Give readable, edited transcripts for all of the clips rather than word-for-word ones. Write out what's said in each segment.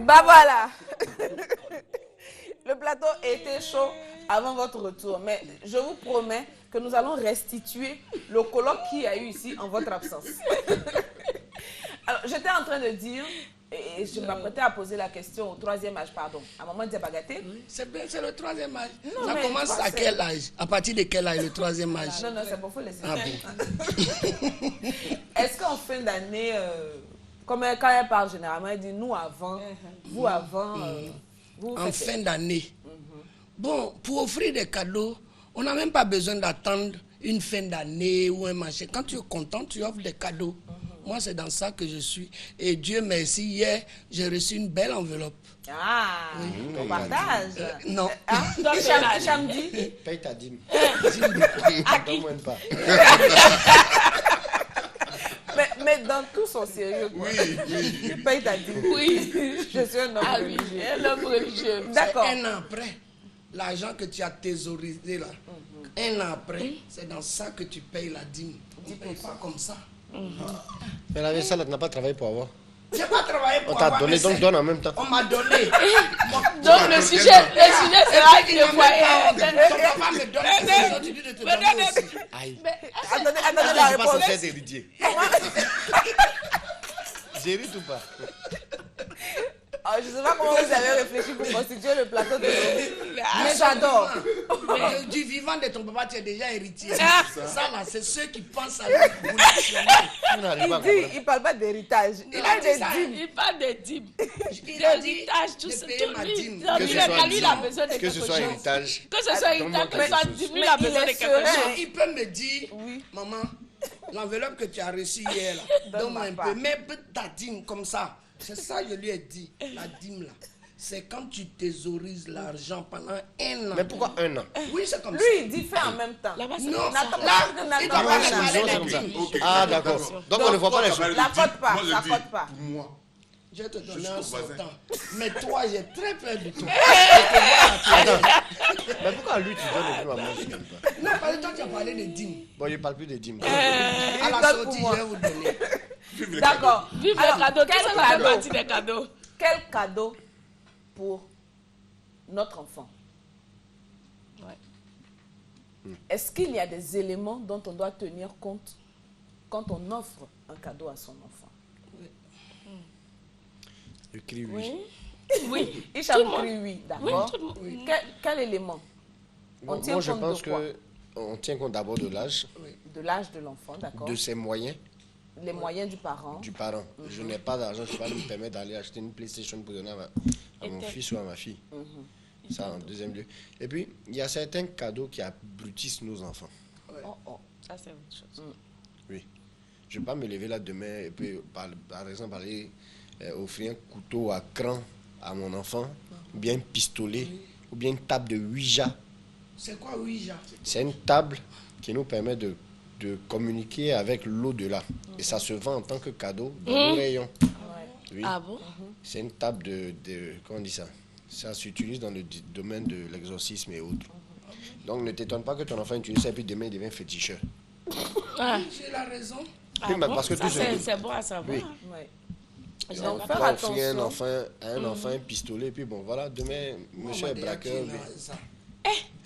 Bah voilà. Le plateau était chaud avant votre retour, mais je vous promets que nous allons restituer le colloque qu'il y a eu ici en votre absence. Alors, j'étais en train de dire, et je m'apprêtais à poser la question au 3e âge, pardon, à Maman Diabagaté. Oui, c'est le 3e âge. Non, ça commence à quel âge? À partir de quel âge le 3e âge? Non, c'est bon, il faut laisser. Ah bon. Est-ce qu'en fin d'année, comme quand elle parle généralement, elle dit nous avant, vous avant, vous en fin d'année. Bon, pour offrir des cadeaux, on n'a même pas besoin d'attendre une fin d'année ou un machin. Quand tu es content, tu offres des cadeaux. Moi, c'est dans ça que je suis. Et Dieu merci, hier, j'ai reçu une belle enveloppe. Ah, on partage. Non. Donc, samedi. Paye ta dîme. À qui? Pas. Mais dans tout son sérieux, quoi. Oui. Tu payes ta dîme. Oui. Je suis un homme religieux. Un homme religieux. D'accord. Un an après, l'argent que tu as thésaurisé là, un an après, c'est dans ça que tu payes la dîme. Tu ne payes pas comme ça. Mais la vaisselle, tu n'as pas travaillé pour avoir. Je n'ai pas travaillé pour On t'a avoir. donné, donc donne en même temps. On m'a donné. Donc le sujet sera qu'il ne voyait. Ton papa me donne. Tu dis de te donner aussi. Aïe. Attendez Je la ne suis pas réponse. censé être héritier. J'hérite ou pas? Je ne sais pas comment vous avez réfléchi pour constituer le plateau de l'eau. Mais j'adore. Mais du vivant de ton papa, tu es déjà héritier. Ça là, c'est ceux qui pensent à l'évolution. Il ne parle pas d'héritage. Il a des dîmes. Il parle des dîmes. Il a dit D'héritage, tout de ça. payer ma dîme. Que ce soit Lui, il a besoin de que quelque ce chose. soit héritage. Que ce soit héritage, que ce soit dîme, lui, il a Mais besoin il de est quelque serein. chose. Il peut me dire, maman, l'enveloppe que tu as reçue hier, là, donne-moi un peu. Mets ta dîme comme ça. C'est ça que je lui ai dit. La dîme là, c'est quand tu thésaurises l'argent pendant un an. Mais pourquoi un an? Oui, c'est comme ça. Lui, il dit fait en même temps. Là-bas, c'est Non, N'attends là, pas, il n'attends doit pas, pas n'attends parler pas. comme de ça. dîme. Ah, d'accord. Donc on ne voit pas les choses. La faute pas, Moi, je la dis, faute pas. pour moi, Je vais te donner suis un ton voisin. sortant. Mais toi, j'ai très peur de toi. Mais pourquoi lui tu donnes et puis maman je donne pas? Non, parce que toi, tu as parlé de dîmes. Bon, il ne parle plus des dîmes. À la donne pour sortie, moi. je vais vous donner. vive les D'accord. Vive Alors, les cadeaux. quel Tout ça, ça fait cadeau? partie des cadeaux. Quel cadeau pour notre enfant? Ouais. Est-ce qu'il y a des éléments dont on doit tenir compte quand on offre un cadeau à son enfant? Je crie oui. Oui. Hicham Tout le monde. crie oui, Oui, d'accord. tout le monde. Quel élément? On Bon, tient moi je compte pense de quoi? qu'on tient compte d'abord de l'âge, De l'âge de l'enfant, d'accord. de ses moyens, Les moyens du parent. du parent. Je n'ai pas d'argent, je ne peux pas me permettre d'aller acheter une PlayStation pour donner à mon fils ou à ma fille. Ça en deuxième lieu. Et puis, il y a certains cadeaux qui abrutissent nos enfants. Oh, oh. Ça, c'est autre chose. Oui. Je ne vais pas me lever là demain et puis, par exemple, aller offrir un couteau à cran à mon enfant, ou bien un pistolet, ou bien une table de Ouija. C'est quoi Ouija? C'est une table qui nous permet de communiquer avec l'au-delà. Et ça se vend en tant que cadeau dans nos rayons. Oui. Ah bon? C'est une table comment on dit ça? Ça s'utilise dans le domaine de l'exorcisme et autres. Donc ne t'étonne pas que ton enfant utilise ça et puis demain il devient féticheur. J'ai la raison. Oui, mais bon? parce que Ça, tout ce- c'est bon à savoir. Oui. Ouais. Je Donc, n'ai faire pas- On offrir un attention. enfant, à un enfant un pistolet et puis bon voilà, demain monsieur est braqueur. Ça.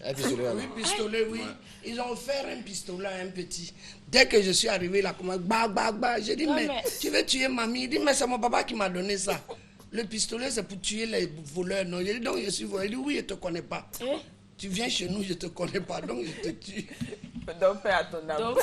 Un pistolet à Oui, main. pistolet, oui. Ils ont offert un pistolet à un petit. Dès que je suis arrivé là, comment bah. J'ai dit, Non, mais mais- tu veux tuer mamie? Il dit, mais c'est mon papa qui m'a donné ça. Le pistolet, c'est pour tuer les voleurs. Non, j'ai dit, donc je suis voleur. Il dit, oui, je ne te connais pas. Eh? Tu viens chez nous, je ne te connais pas, donc je te tue. Donc, fais à ton âme. Donc,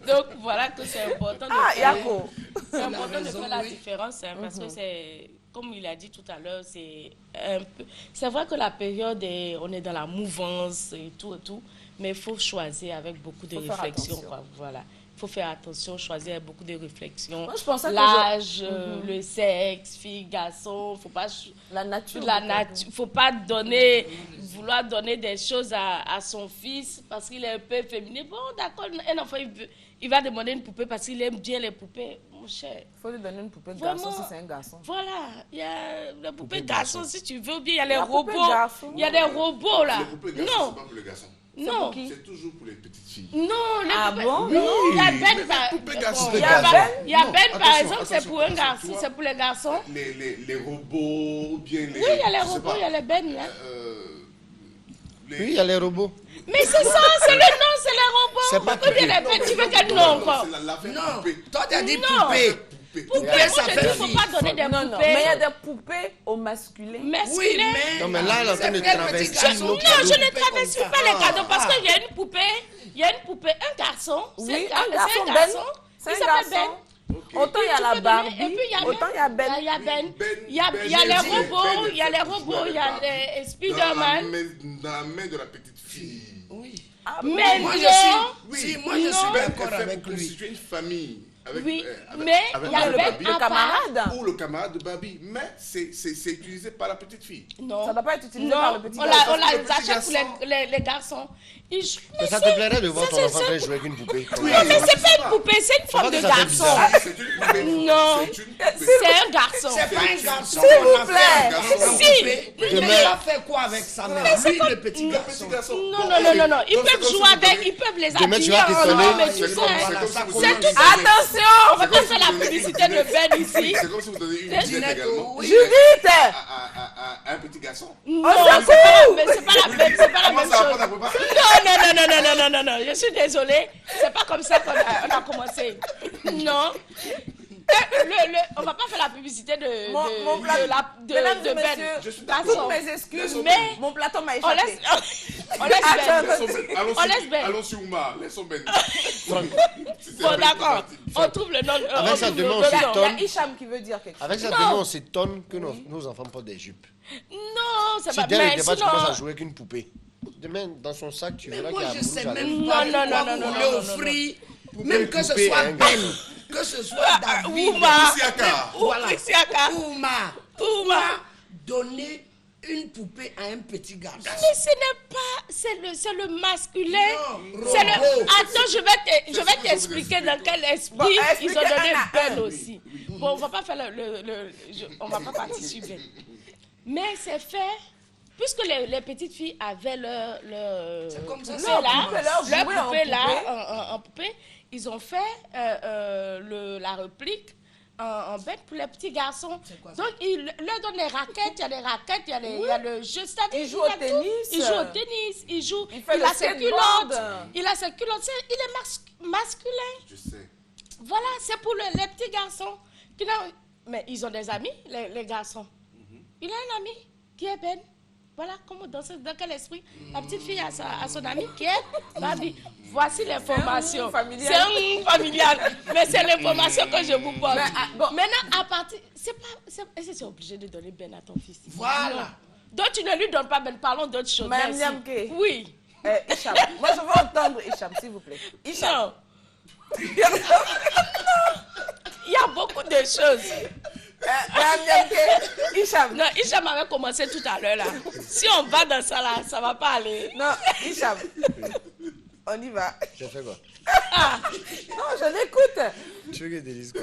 donc voilà que c'est important de Ah, faire, Yako. c'est important de raison, faire la oui. différence hein, parce que c'est, comme il a dit tout à l'heure, c'est vrai que la période, on est dans la mouvance et tout, mais il faut choisir avec beaucoup de Faut faire réflexion. attention. Quoi, voilà. Il faut faire attention, choisir avec beaucoup de réflexion. Moi, je pensais que l'âge, le sexe, fille, garçon, faut pas La nature. la nature, faut pas vouloir donner des choses à son fils parce qu'il est un peu féminin. Bon, d'accord, un enfant il va demander une poupée parce qu'il aime bien les poupées, mon cher. Il faut lui donner une poupée de Vraiment. garçon si c'est un garçon. Voilà, il y a les poupées Poupée garçons garçon. si tu veux, ou bien il y a les La poupée robots. garçon. Il y a des robots là. Les poupées garçons, Non, c'est pas pour les garçons. Non. qui? C'est toujours pour les petites filles. Non, les Ah poupées- bon? Non, il y a Oui, Ben, mais par- poupées bon, garçons. il y a Non, Ben, par attention, exemple, c'est pour un attention, garçon, toi. c'est pour les garçons. Les robots, ou bien les... Oui, il y a les je sais robots, pas, il y a les Ben, là. Oui, il y a les robots. Mais c'est ça, c'est le nom, c'est les robots. C'est pas Pourquoi poupée. les Ben, tu veux quel nom encore? C'est l'affaire Non, poupée. toi tu as dit Non. poupée. Poupée. Poupée, Poupée, moi ça je fait dis, il ne faut fille. pas donner des Non, non, poupées mais il y a des poupées au masculin. masculines. Non, mais là, elle est en train de travestir nos Non, cadeaux. je ne travestis pas les cadeaux parce qu'il y a une poupée, un garçon. Oui, c'est un garçon, c'est un Ben. garçon. C'est Il un s'appelle garçon. Ben. Autant il y a Tu la peux donner- Barbie, et puis il y a autant il y a Ben. Il y a Ben. Ben, Il y a Ben, les j'ai dit, robots, Ben il y a les est robots, il y a dans les la Spider-Man. dans la main de la petite fille. Oui. Mais Moi non. je suis, si, moi je Non. suis Ben d'accord est fait avec pour lui. constituer une famille. Avec, Oui, avec- mais avec il y a le Ben Barbie. à part. Camarade. Ou le camarade de Barbie. Mais c'est utilisé par la petite fille. Non. Ça ne doit pas être utilisé par le Non, petit on garçon. la le petit achète pour garçon. les garçons. Mais ça te plairait de voir ton enfant en train de jouer avec une poupée. Oui, Non, mais c'est ça. pas une poupée, c'est une forme que de ça fait garçon. bizarre. C'est une poupée. Non. C'est une poupée. C'est un garçon. C'est pas un garçon. S'il qu'on vous a plaît. fait un garçon Si. poupée. Mais Mais demain- il va faire quoi avec sa mère? Lui, le petit Le garçon. petit garçon. Non, Bon, non, non, non, non. Ils donc, c'est peuvent comme si jouer vous avec, donnez- ils peuvent les Demain, tu habiller vas en t'étonner. or, mais tu C'est sais. comme- Voilà, c'est comme ça si vous commence. donnez- Attention! On va pas faire la publicité de Ben ici. C'est comme si vous donnez une dinette Dinette, également oui. Judith! à un petit garçon. Non, s'en c'est pas la même, c'est pas la Comment même ça va chose. pas t'apprendre? Non, non, non, non, non, non, non, non, je suis désolée. C'est pas comme ça qu'on a commencé. Non. On va pas faire la publicité de Mon plateau. Mesdames et Ben. messieurs, Je suis toutes d'accord. mes excuses, Laissons mais Ben. mon plateau m'a On échappé. laisse Ben. Attends, Allons On laisse Ben. allons sur Ouma. Laissons Ben. Bon, d'accord. On trouve le nom. Avec ça, trouve le demain, on nom. Il y s'étonne. a Hicham qui veut dire quelque chose. Avec ça, Non. demain, on s'étonne que nos enfants portent des jupes. Non, c'est Si pas dès le mais départ, tu commences à sinon. jouer avec une poupée, demain, dans son sac, tu Mais verras qu'il y moi a je un sais bout même j'allais- pas Non, non, pourquoi non, vous non, voulez non, non, offrir, Poupée, même que ce poupée, soit un Ben, que ce soit David, Ouma. Siaka. voilà, Siaka. Ouma, Ouma. donner une poupée à un petit garçon. Mais ce n'est pas, c'est le masculin. Non, C'est le. robot. Attends, je vais t'expliquer dans quel esprit Bon, ils ont expliquez donné un à Ben un. aussi. Bon, on va pas faire on va pas partir sur Ben. Mais c'est fait. Puisque les petites filles avaient leur comme ça, poupée ça là, commence. Leur leur jouet en poupée là, poupée. en poupée, ils ont fait la réplique en bête pour les petits garçons. quoi ça? Donc, ils leur donnent les raquettes, il y a les raquettes, il y a le jeu. C'est-à-dire, Ils jouent il y a au tennis. tout. Il joue au tennis, Il fait le a ses skateboard. culottes. Il a ses culottes. Il est masculin. Je sais. Voilà, c'est pour les petits garçons. Mais ils ont des amis, les garçons. Il a un ami qui est Ben. Voilà, comment dans quel esprit la petite fille a son ami qui est Barbie. Voici l'information. C'est un familial. C'est un monde familial. Mais c'est l'information que je vous porte. Mais, bon. Maintenant, à partir. Est-ce que tu es obligé de donner Ben à ton fils? Voilà. Non. Donc tu ne lui donnes pas Ben. Parlons d'autres choses. Madame Merci. Niamke. Oui. Hicham, moi je veux entendre Hicham, s'il vous plaît. Hicham. Non. Il y a beaucoup de choses. Madame Niamke, Hicham. Non, Hicham avait commencé tout à l'heure là. Si on va dans ça là, ça va pas aller. Non, Hicham. On y va. J'ai fait quoi? Ah, Non, je l'écoute. Tu veux que je te dise quoi?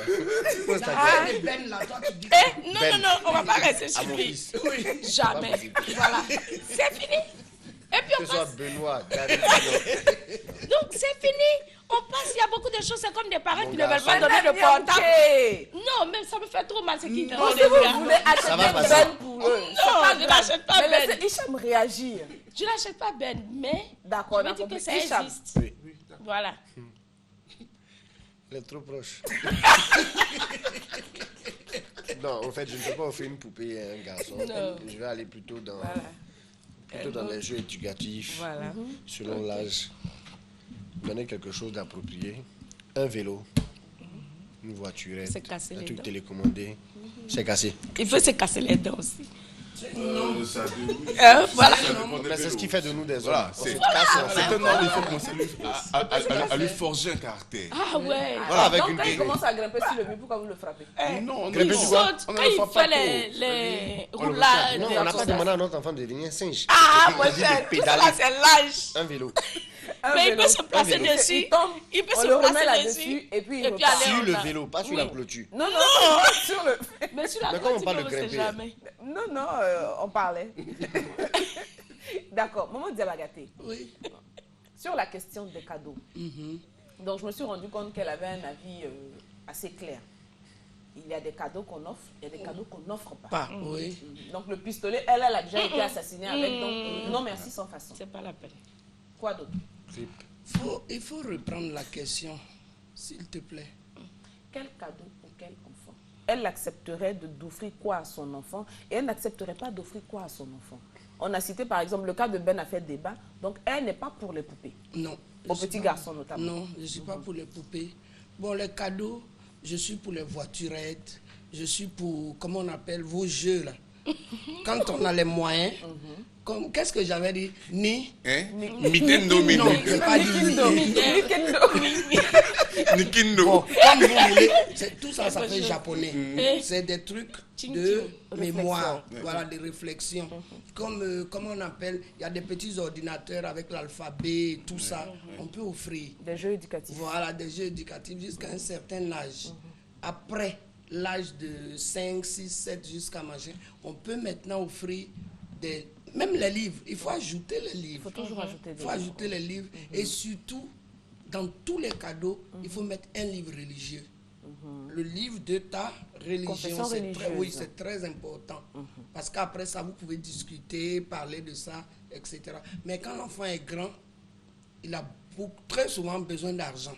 Pose ta Ah, question. Ben là, toi tu dis non, non, non, on va pas rester sur mon lui. fils. Oui, jamais. Voilà. C'est fini. Et puis Que on ce soit passe. Benoît, David, non. Donc c'est fini. On passe, il y a beaucoup de choses. C'est comme des parents qui ne veulent pas garçon. donner de Madame portable. Niamke. Non, mais ça me fait trop mal ce qui Bon, si vous voulez Ça acheter va passer. Ben pour eux. Non, je n'achète pas Mais Ben. laissez Hicham réagir. Je n'achète pas Ben, mais D'accord, je on a veux dire que compris. ça Hicham. existe. Oui. Voilà. Elle est trop proche. Non, en fait, je ne peux pas offrir une poupée à un garçon. Non. Je vais aller plutôt dans les jeux éducatifs, Voilà. selon l'âge. Donner quelque chose d'approprié. Un vélo, une voiturette, C'est cassé un les truc dents. télécommandé. C'est cassé. Il peut se casser les dents aussi. Ça Voilà. dépend des Mais c'est ce vélos. qui fait de nous des hommes. Voilà, On c'est se casse, on c'est se- un homme, il faut commencer à lui forger un caractère. Ah ouais. Voilà, avec Donc une quand il poupée. commence à grimper sur le mur, pourquoi vous le frappez? Non, Grimper Il du bois. saute On quand ne le il frappe pas fait les On le roulades. Non, on n'a pas demandé à notre enfant de devenir singe. Ah, moi, Il a dit de c'est tout pédaler. ça, c'est l'âge. Un vélo. Un Mais il vélo. peut se placer vélo. dessus. Il tombe, Il peut on se le remet placer là-dessus dessus. et puis il Et puis repart. aller Sur en le bas. vélo, pas sur Oui. la clôture. Non, non, sur le... Mais sur la Mais comment on clôture, parle de on ne sait grimper? jamais. Non, non, on parlait. D'accord, Maman Diabagaté. oui. Sur la question des cadeaux, donc je me suis rendu compte qu'elle avait un avis assez clair. Il y a des cadeaux qu'on offre, il y a des cadeaux qu'on n'offre pas. Oui. Donc le pistolet, elle a déjà été assassinée avec, donc non merci sans façon. C'est pas la peine. Quoi d'autre? Il faut reprendre la question, s'il te plaît. Quel cadeau pour quel enfant? Elle accepterait d'offrir quoi à son enfant et elle n'accepterait pas d'offrir quoi à son enfant? On a cité par exemple le cas de Ben a fait débat, donc elle n'est pas pour les poupées. Non. Aux petits garçons notamment. Non, je ne suis pas pour les poupées. Bon, les cadeaux, je suis pour les voiturettes, je suis pour, comment on appelle, vos jeux là. Quand on a les moyens, qu'est-ce que j'avais dit? Nintendo, Non, je n'ai pas dit Nikindo. Bon, comme vous voulez, tout ça, ça fait japonais. C'est des trucs de mémoire, voilà, des réflexions. Comme, comment on appelle, il y a des petits ordinateurs avec l'alphabet et tout ça. On peut offrir. Des jeux éducatifs. Voilà, des jeux éducatifs jusqu'à un certain âge. Après l'âge de 5, 6, 7 jusqu'à machin, on peut maintenant offrir même les livres. Il faut ajouter les livres. Il faut toujours ajouter des livres. Il faut ajouter les livres. Et surtout, dans tous les cadeaux, il faut mettre un livre religieux. Le livre de ta religion, c'est très important. Parce qu'après ça, vous pouvez discuter, parler de ça, etc. Mais quand l'enfant est grand, il a très souvent besoin d'argent.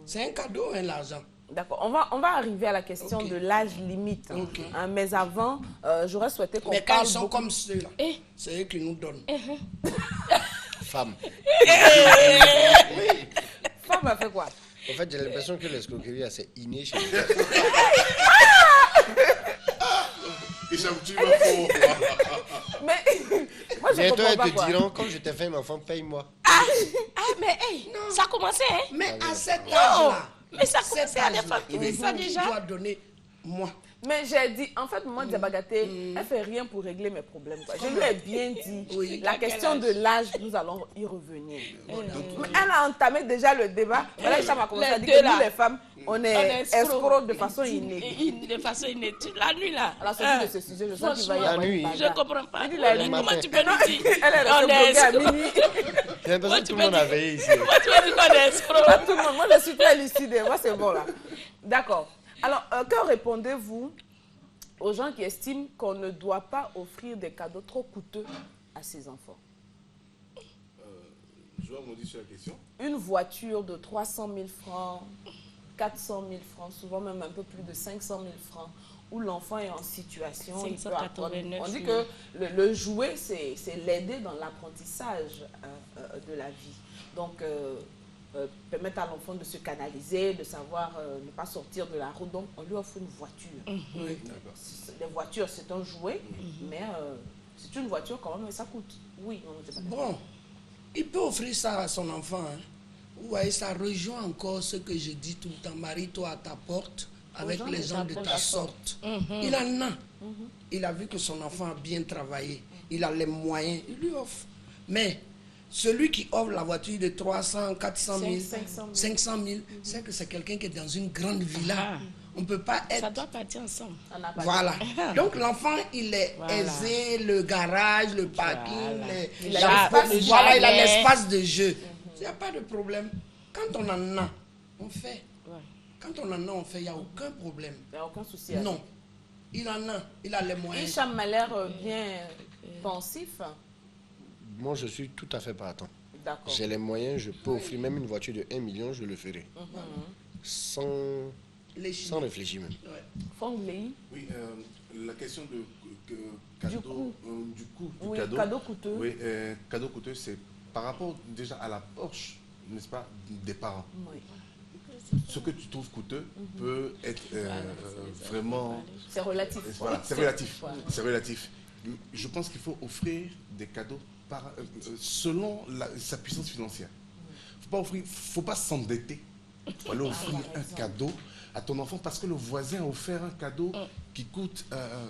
C'est un cadeau, l'argent. D'accord, on va arriver à la question de l'âge limite. Hein, mais avant, j'aurais souhaité qu'on parle. Mais quand ils sont comme ceux-là, c'est eux qui nous donnent. Femme. Femme a fait quoi? En fait, j'ai l'impression que l'escroquerie, c'est inné chez nous. Mais moi, je bientôt, comprends elles pas te quoi. diront, comme je t'ai fait un enfant, paye-moi. Mais ça a commencé, hein? Mais à cet âge-là, mais ça a commencé à des femmes qui disent ça déjà. Tu dois donner moi. Mais j'ai dit, en fait, moi, Diabagaté, elle fait rien pour régler mes problèmes. Quoi. Je lui ai bien dit, la question de l'âge, nous allons y revenir. Mais elle a entamé déjà le débat. Voilà, ça m'a commencé à dire que nous, les femmes, on est escrocs de façon innée. De façon innée. La nuit, là. À la sortie de ce sujet, je sens qu'il va y avoir une bagarre. Je ne comprends pas. Comment tu peux nous dire? Elle est restée bloquée à minuit. J'ai l'impression que tout le monde a veillé ici. Moi, tu m'as dit qu'on est escrocs. Pas tout le monde. Moi, je suis très lucide. Moi, c'est bon, là. D'accord. Alors, que répondez-vous aux gens qui estiment qu'on ne doit pas offrir des cadeaux trop coûteux à ses enfants? Je vais rebondir sur la question. Une voiture de 300 000 francs, 400 000 francs, souvent même un peu plus de 500 000 francs, où l'enfant est en situation, il peut apprendre. On dit que le jouet, c'est l'aider dans l'apprentissage de la vie. Donc, permettre à l'enfant de se canaliser, de savoir ne pas sortir de la route. Donc, on lui offre une voiture. Oui. Les voitures, c'est un jouet, mais c'est une voiture quand même, mais ça coûte. Oui, on ne sait pas. Bon, il peut offrir ça à son enfant. Hein. Vous voyez, ça rejoint encore ce que je dis tout le temps. Marie-toi à ta porte avec les gens de ta sorte. Il en a. Il a vu que son enfant a bien travaillé. Il a les moyens. Il lui offre. Mais celui qui offre la voiture de 300, 400 000, 500 000, c'est que c'est quelqu'un qui est dans une grande villa. On ne peut pas être... Ça doit partir ensemble. Voilà. Donc l'enfant, il est aisé, le garage, le parking, il a l'espace de jeu. Il n'y a pas de problème. Quand on en a, on fait. Quand on en a, on fait. Il n'y a aucun problème. Il n'y a aucun souci. Non. Il en a. Il a les moyens. Hicham m'a l'air bien pensif. Moi, je suis tout à fait partant. D'accord. J'ai les moyens, je peux offrir même une voiture de 1 million, je le ferai. Sans réfléchir même. Fongley. Oui, la question de cadeau, du coût du oui, cadeau. Coûteux. Oui, cadeau coûteux, c'est par rapport déjà à la poche, n'est-ce pas, des parents. Oui. Ce que tu trouves coûteux peut être vraiment... C'est relatif. Voilà, c'est relatif. Voilà. C'est relatif. Je pense qu'il faut offrir des cadeaux selon sa puissance financière. Il ne faut pas s'endetter. Il faut aller offrir un cadeau à ton enfant parce que le voisin a offert un cadeau qui coûte,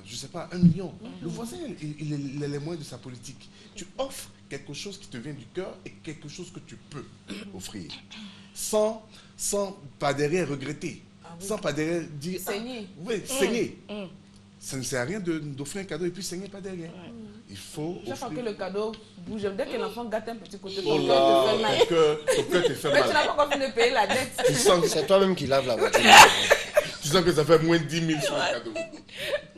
je ne sais pas, 1 million. Le voisin, il a les moyens de sa politique. Tu offres quelque chose qui te vient du cœur et quelque chose que tu peux offrir. Sans pas derrière regretter. Sans pas derrière dire... Saigner. Oui, saigner. Ça ne sert à rien d'offrir un cadeau et puis saigner pas derrière. Il faut Chaque fois que offrir... le cadeau bouge, dès que l'enfant gâte un petit côté, Oh ton là, cœur te fait mal. ton cœur te fait Mais tu n'as mal. pas encore fini de payer la dette. Tu sens, C'est toi-même qui lave la voiture. tu sens que ça fait moins de 10 000 sur un cadeau.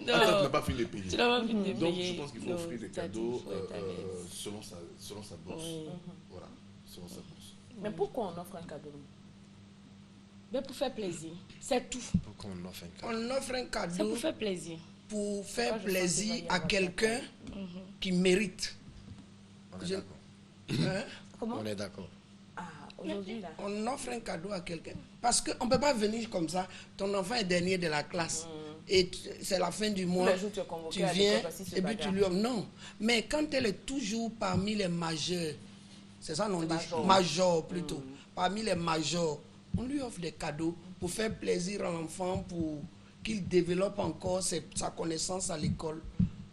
Non. Attends, tu n'as pas fini de payer. Tu n'as pas fini de Donc, payer. je pense qu'il faut Non, offrir des t'as dit, cadeaux faut être à l'aise. selon sa bourse. Oui. Voilà, selon sa bourse. Mais pourquoi on offre un cadeau? Mais pour faire plaisir, c'est tout. Pourquoi on offre un cadeau? On offre un C'est cadeau pour faire plaisir. pour faire Moi, je pense qu'il va plaisir y à avoir quelqu'un qui mérite. On est Je- d'accord. Hein? Comment? On est d'accord. Ah, aujourd'hui là. On offre un cadeau à quelqu'un. Parce qu'on ne peut pas venir comme ça. Ton enfant est dernier de la classe. Et c'est la fin du mois. les jours, tu es convoqué Tu à viens l'école parce qu'il se et puis tu bagarre. lui offres. Non. Mais quand elle est toujours parmi les majeurs, c'est ça qu'on dit, major. major plutôt, parmi les majors, on lui offre des cadeaux pour faire plaisir à l'enfant, pour qu'il développe encore sa connaissance à l'école.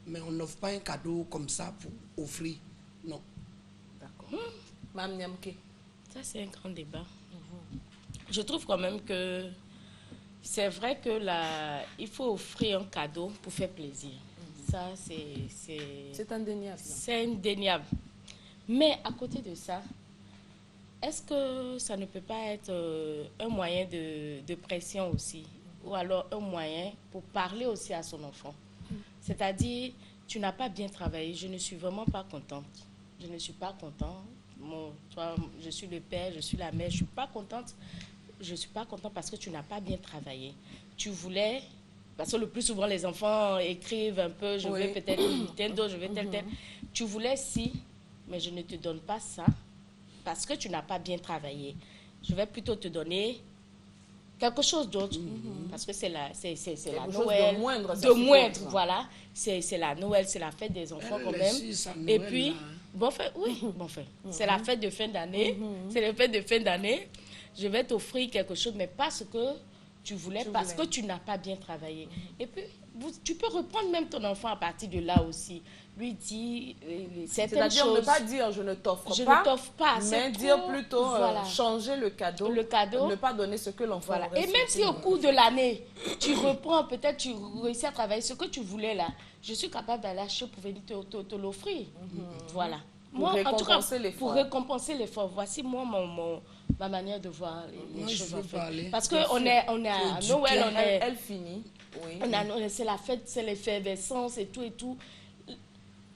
Mais on n'offre pas un cadeau comme ça pour offrir. Non. D'accord. Mme Niamke. Ça, c'est un grand débat. Je trouve quand même que c'est vrai que il faut offrir un cadeau pour faire plaisir. Ça, C'est indéniable. c'est indéniable. Mais à côté de ça, est-ce que ça ne peut pas être un moyen de pression aussi? Ou alors un moyen pour parler aussi à son enfant? C'est-à-dire, tu n'as pas bien travaillé, je ne suis vraiment pas contente. Je ne suis pas contente. Toi, je suis le père, je suis la mère, je ne suis pas contente. Je ne suis pas contente parce que tu n'as pas bien travaillé. Tu voulais, parce que le plus souvent les enfants écrivent un peu, je Oui. veux peut-être une Nintendo, je veux tel. Tu voulais si, mais je ne te donne pas ça parce que tu n'as pas bien travaillé. Je vais plutôt te donner quelque chose d'autre, parce que c'est la chose Noël. de moindre, ça De suppose, moindre, ça. voilà. C'est la Noël, c'est la fête des enfants Elle quand est même. sur sa Et Noël, puis, là, hein. bon fait, oui, bon fait. C'est la fête de fin d'année. C'est la fête de fin d'année. Je vais t'offrir quelque chose, mais parce que tu voulais, parce que tu n'as pas bien travaillé. Et puis, tu peux reprendre même ton enfant à partir de là aussi. Lui dire certaines C'est-à-dire ne choses. pas dire je ne t'offre Je pas, ne t'offre pas, mais c'est dire trop, plutôt voilà. changer le cadeau, ne pas donner ce que l'enfant Voilà. aurait Et même souhaité. si au cours de l'année, tu reprends, peut-être tu réussis à travailler ce que tu voulais là, je suis capable d'aller acheter pour venir te l'offrir. Voilà. Pour Moi, en tout cas, récompenser l'effort. pour récompenser l'effort. Voici moi ma manière de voir les Moi, je choses veux en fait. parler. Parce qu'on est à Noël, on est, Elle finit. Oui. c'est la fête, c'est l'effervescence et tout et tout.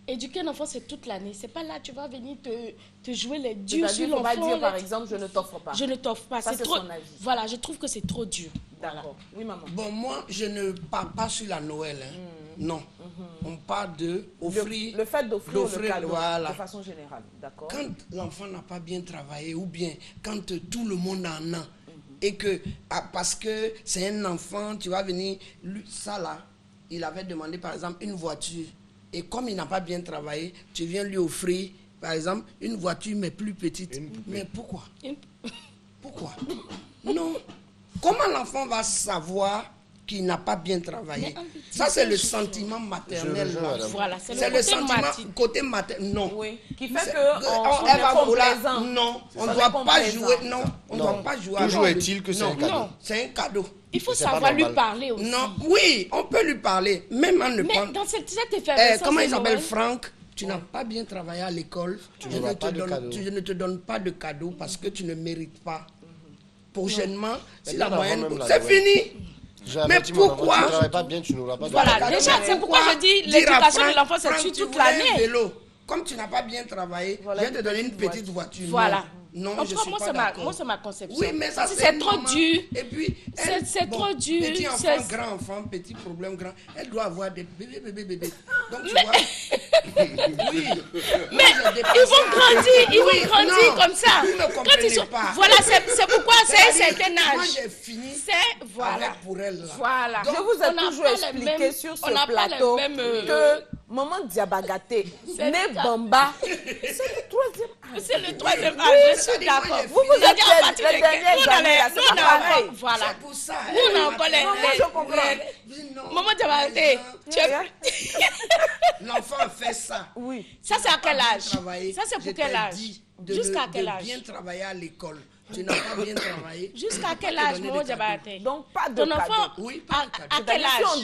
Éduquer un enfant, c'est toute l'année. C'est pas là, tu vas venir te jouer les durs sur C'est-à-dire, il ne faut pas l'enfant. dire par exemple je ne t'offre pas. Je ne t'offre pas. Ça, C'est c'est trop. son avis. Voilà, je trouve que c'est trop dur. D'accord. Oui, maman. Bon, moi, je ne parle pas sur la Noël. Hein. Non. On parle de offrir. Le fait d'offrir le cadeau voilà. de façon générale. D'accord. Quand l'enfant n'a pas bien travaillé, ou bien quand tout le monde en a, et que, parce que c'est un enfant, tu vas venir, ça là, il avait demandé par exemple une voiture. Et comme il n'a pas bien travaillé, tu viens lui offrir, par exemple, une voiture mais plus petite. Mais pourquoi? Pourquoi? Non. Comment l'enfant va savoir qu'il n'a pas bien travaillé? Ça, c'est le sentiment maternel. Je rejoins, là. madame. Voilà, c'est C'est le le côté sentiment maternel. côté maternel. Non. Oui. Qui fait C'est- qu'on elle va est vouloir- complaisant. Non, on ne On est doit pas complaisant. jouer. Non, on ne Non. doit pas jouer. Toujours avec est-il lui. que c'est Non, un cadeau. non, c'est un cadeau. Il faut C'est pas savoir lui normal. parler aussi. Non, oui, on peut lui parler, même en ne Mais pas. dans cette effervescence Comment de il s'appelle, Noël, Franck? Tu n'as pas bien travaillé à l'école. Tu n'auras pas de cadeau. Je ne te donne pas de cadeau parce que tu ne mérites pas. Prochainement, si la bien moyenne. avant même la C'est Noël. fini. J'ai Mais averti mon enfant, pourquoi? tu ne travailles pas bien, tu n'auras pas de Voilà, cadeau. déjà, c'est pourquoi je dis Dire à l'éducation de Franck, l'enfant, c'est Franck, sur tu toute voulais un l'année. vélo. Comme tu n'as pas bien travaillé, Voilà je vais te une donner une petite petite voiture. Voilà. Non, En je tout cas, suis moi, pas c'est d'accord. moi, c'est ma conception. Oui, mais ça, c'est trop maman. dur. Et puis, C'est trop dur. Petit enfant, C'est- grand enfant, petit problème grand. Elle doit avoir des bébés. Donc, tu vois. Oui. Mais ils vont Oui, grandir non, comme ça. vous ne Quand ils comprenez sont... pas. Voilà, c'est pourquoi c'est un C'est-à-dire, certain Moi, âge. j'ai fini C'est, voilà. avec pour elle. Là. Voilà. Je vous ai On n'a toujours pas les expliqué mêmes- sur on n'a ce pas les plateau mêmes, que Maman Diabagaté, C'est né ça. Bamba, c'est le troisième âge. C'est le troisième âge, je suis c'est-à-dire, moi, d'accord. j'ai Vous fini. êtes C'est-à-dire à partir les de dernières nous, on a années, là, les- c'est nous, on pas a pareil. encore, voilà. C'est pour ça. Nous, on a encore les... Non, moi, je comprends. Maman Diabaté, tu es... L'enfant a fait ça. Oui. Ça, c'est à quel Bien âge? travailler. Ça, c'est Je pour quel t'ai âge? dit Jusqu'à quel de âge? bien travailler à l'école. tu n'as pas bien travaillé. Jusqu'à quel On va te âge, donner Momo des cadeaux. Diabaté? Donc, pas de Ton cadeau. enfant, Oui, pas de cadeau. à quel C'est-à-dire, âge?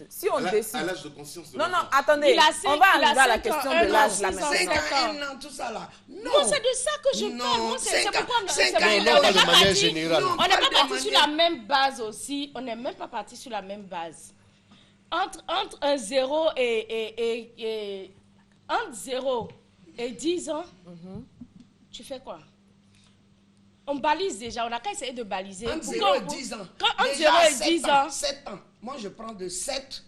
si on décide, À l'âge de conscience de Non, non, l'enfant. attendez, Il a on cinq- va il a arriver à la 5 question ans, de un l'âge an, là 6 ans, maintenant. 5 ans, 1 an, tout ça là. Non, c'est de ça que je parle. Moi, c'est cinq pourquoi ans, cinq c'est ans, pourquoi il on est n'est pas de pas manière parti- générale. Non, On n'est pas de parti sur manière- la même base aussi. On n'est même pas parti sur la même base. Entre un 0 et entre 0 et 10 ans, tu fais quoi? On balise déjà, on n'a qu'à essayer de baliser. Entre Pourquoi 0 et on- 10 ans. Quand entre Déjà, 0 et 7 10 ans, 7 ans. Moi, je prends de 7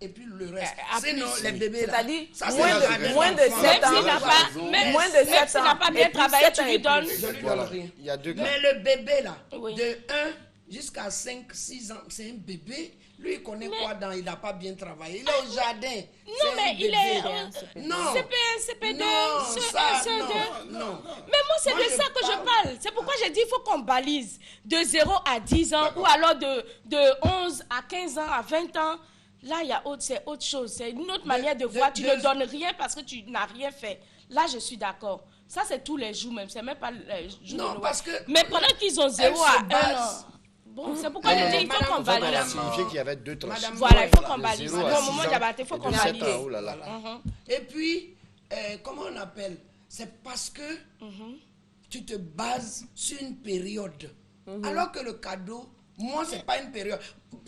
et puis le reste. À Sinon, plus. les bébés là. C'est-à-dire, ça, moins c'est de- la moins de grande 7 enfant. ans. même s'il n'a pas, même, Moins de même 7 s'il n'a ans. pas Et bien puis travaillé, 7 tu ans lui et donnes. plus. Je lui donne Voilà. rien. Il y a deux cas. Mais le bébé là, Oui. de 1 jusqu'à 5, 6 ans, c'est un bébé. Lui, il connaît quoi dans il n'a pas bien travaillé. Il est au jardin. Non, mais il est Non. CP1, CP2, Non, CE1, ça, CE2. non. Mais moi, c'est Moi, de je ça que je parle. parle. C'est pourquoi j'ai dit qu'il faut qu'on balise de 0 à 10 ans ou alors de 11 à 15 ans, à 20 ans. Là, c'est autre chose. C'est une autre manière de voir. Tu ne donnes rien parce que tu n'as rien fait. Là, je suis d'accord. Ça, c'est tous les jours même. C'est même pas les jours Non, de Noël. parce que Mais pendant qu'ils ont 0 à se 1 base- an. Bon, c'est pourquoi je dis qu'il faut qu'on En fait, on a balise. signifié qu'il y avait deux tranches. Madame- Voilà, il faut qu'on De balise. 0 à Bon, au 6 moment ans Diabaté, il faut et qu'on de 7 balise. ans, oh là là. Et puis, comment on appelle? C'est parce que tu te bases sur une période. Alors que le cadeau, moi, c'est pas une période.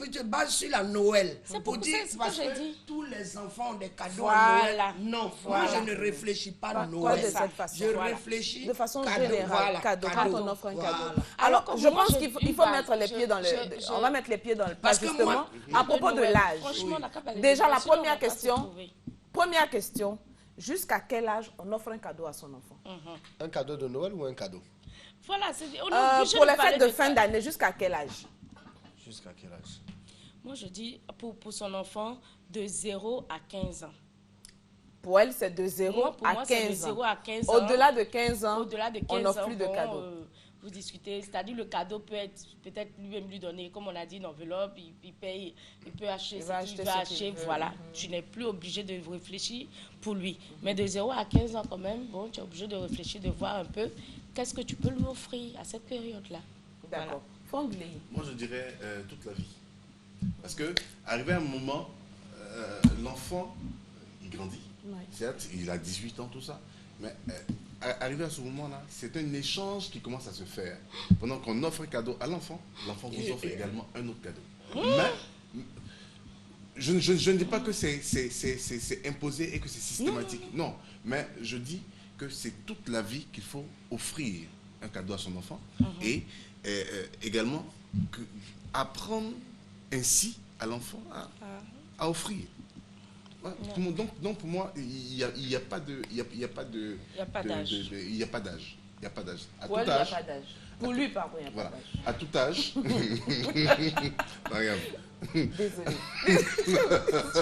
Tu te bases sur la Noël. C'est pour pour dire ça, c'est ce parce que j'ai que dit. tous les enfants ont des cadeaux Voilà. à Noël. Non, Voilà. moi, je ne réfléchis pas à Pas Noël. de cette façon. Je Voilà. réfléchis De façon cadeau. générale, Voilà, cadeau, quand on offre un Voilà. cadeau. Alors Alors, que je moi, pense je qu'il faut, dis il faut pas, mettre les pieds dans le... je- on va mettre les pieds dans le plat, Parce que justement, moi- à propos de l'âge. Franchement, la cape, elle est Déjà, la dégueulasse, sinon, on première va pas se question, trouver. première question, jusqu'à quel âge on offre un cadeau à son enfant? Un cadeau de Noël ou un cadeau? Voilà, on est obligé Pour de les parler fêtes de de fin ça. d'année, jusqu'à quel âge? Jusqu'à quel âge? Moi, je dis pour son enfant de 0 à 15 ans. Pour elle, c'est de 0 Moi, pour à moi, c'est de 15 0 ans. à 15 ans. Au-delà de 15 ans, Au-delà de 15 on n'offre ans, plus de bon, cadeaux. vous discutez, c'est-à-dire le cadeau peut être peut-être lui-même lui donner, comme on a dit, une enveloppe, il paye, il peut acheter Il ce va qu'il acheter veut ce qu'il acheter, veut. voilà. Tu n'es plus obligé de réfléchir pour lui. Mais de 0 à 15 ans quand même, bon, tu es obligé de réfléchir, de voir un peu qu'est-ce que tu peux lui offrir à cette période-là. D'accord. Fongley. Moi, je dirais toute la vie. Parce que, arrivé à un moment, l'enfant, il grandit. Ouais. Certes, il a 18 ans, tout ça. Mais arrivé à ce moment-là, c'est un échange qui commence à se faire. Pendant qu'on offre un cadeau à l'enfant, l'enfant vous offre également un autre cadeau. Mais, je ne dis pas que c'est imposé et que c'est systématique. Non, mais je dis que c'est toute la vie qu'il faut offrir un cadeau à son enfant. Et également apprendre ainsi à l'enfant à offrir. Ouais, tout le monde- donc pour moi, il n'y a pas de, il y a pas de, Il y a pas d'âge. il n'y a pas d'âge. Il n'y a pas d'âge. À Pour tout elle, il n'y a âge, pas d'âge. Pour lui, pardon, il n'y a voilà. pas d'âge. À tout âge. Regarde. Désolé.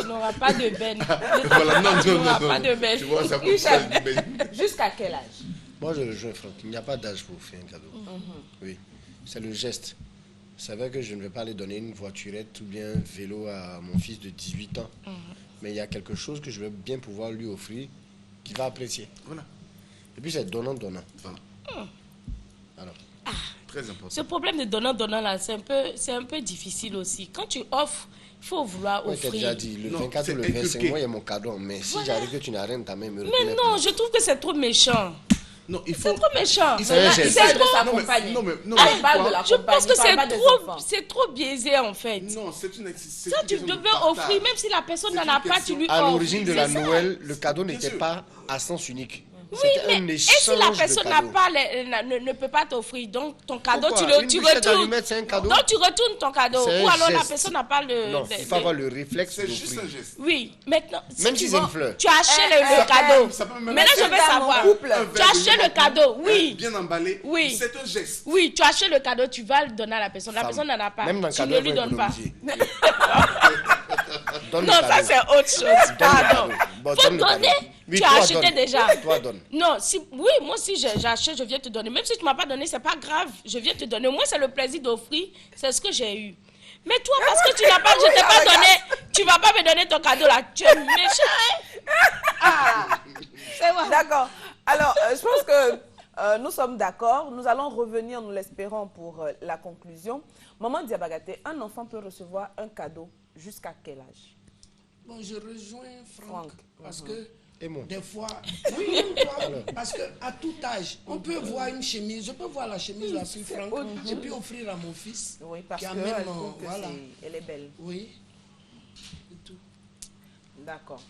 Tu n'auras pas de benne. Voilà, non, Tu non, n'auras non, pas non. de benne. Tu vois, ça peut Michel. ça- Jusqu'à quel âge? Moi, je rejoins Franck. Il n'y a pas d'âge pour offrir un cadeau. Oui, c'est le geste. C'est vrai que je ne vais pas aller donner une voiturette ou bien un vélo à mon fils de 18 ans. Mais il y a quelque chose que je vais bien pouvoir lui offrir qu'il va apprécier. Voilà. Et puis, c'est donnant-donnant. Voilà. Alors, Très important. Ce problème de donnant là, c'est un peu difficile aussi. Quand tu offres, il faut vouloir moi, je t'ai offrir. déjà dit, le Non, 24 ou c'est le 25, inculqué. moi, il y a mon cadeau. Mais si j'arrive que tu n'as rien dans ta main, me Mais reconnais non, plus. je trouve que c'est trop méchant. Non, il faut. C'est trop méchant. Il C'est un faut- geste. Il parle de Non, mais- s'accompagner. non, mais Il parle de la Je pense que compagnie, il parle pas des enfants. c'est trop biaisé en fait. Non, c'est une c'est Ça, une tu question de devais partage. offrir, même si la personne C'est n'en une a pas, tu question- lui À offres. l'origine de la C'est ça. Noël, le cadeau Bien n'était sûr. pas à sens unique. Oui, C'était un mais et si la échange de personne n'a cadeaux. pas ne peut pas t'offrir, donc ton cadeau, Pourquoi? Une tu bouchette retournes. d'allumettes, c'est un cadeau? Donc tu retournes ton cadeau. C'est un Ou alors la geste. personne n'a pas le. Non, il faut avoir le réflexe C'est juste d'offrir. un geste. Oui, maintenant, si Même tu si c'est vas- une fleur. tu achètes le cadeau. Ça peut même Maintenant, être je un veux verre savoir. couple. Un Tu verre de achètes le Liverpool, cadeau, oui. bien emballé. Oui. C'est un geste. Oui, tu achètes le cadeau, tu vas le donner à la personne. La Femme. personne n'en a pas. Même dans le Tu cadeau, ne il lui faut donnes pas. économiser. Donne Non, le ça cadeau. c'est autre chose. Pardon. Bon, Faut donne le donner. cadeau. Oui, Tu as toi, acheté donne. déjà. Toi, donne. Non, oui, moi si j'achète, je viens te donner. Même si tu ne m'as pas donné, c'est pas grave. Je viens te donner. Moi, c'est le plaisir d'offrir. C'est ce que j'ai eu. Mais toi, parce que tu n'as pas, je t'ai pas donné, tu vas pas me donner ton cadeau là. Tu es méchant. Hein? D'accord. Alors, je pense que Nous sommes d'accord. Nous allons revenir, nous l'espérons, pour la conclusion. Maman Diabagaté, un enfant peut recevoir un cadeau jusqu'à quel âge? Bon, je rejoins Franck, parce que Et moi? des fois, oui, même toi, parce qu'à tout âge, on peut voir une chemise, je peux voir la chemise de la fille Franck, et puis offrir à mon fils. Oui, parce qui a qu'elle même, trouve que voilà. elle est belle. Oui, c'est tout. D'accord.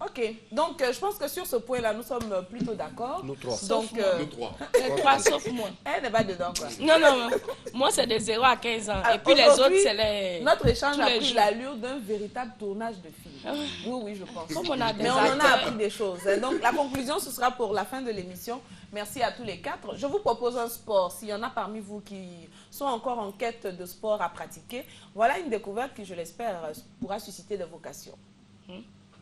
Ok, donc je pense que sur ce point-là, nous sommes plutôt d'accord. Nous trois. Donc, Le 3. Les trois sauf moi. elle n'est pas dedans, quoi. Non, non, non. Moi, c'est de 0 à 15 ans. Et puis les Aujourd'hui, autres, c'est les... Notre échange tous a les pris jours. l'allure d'un véritable tournage de film. Oui, oui, je pense. Comme on a des Mais on en a acteurs. appris des choses. Donc, la conclusion, ce sera pour la fin de l'émission. Merci à tous les quatre. Je vous propose un sport. S'il y en a parmi vous qui sont encore en quête de sport à pratiquer, voilà une découverte qui, je l'espère, pourra susciter des vocations.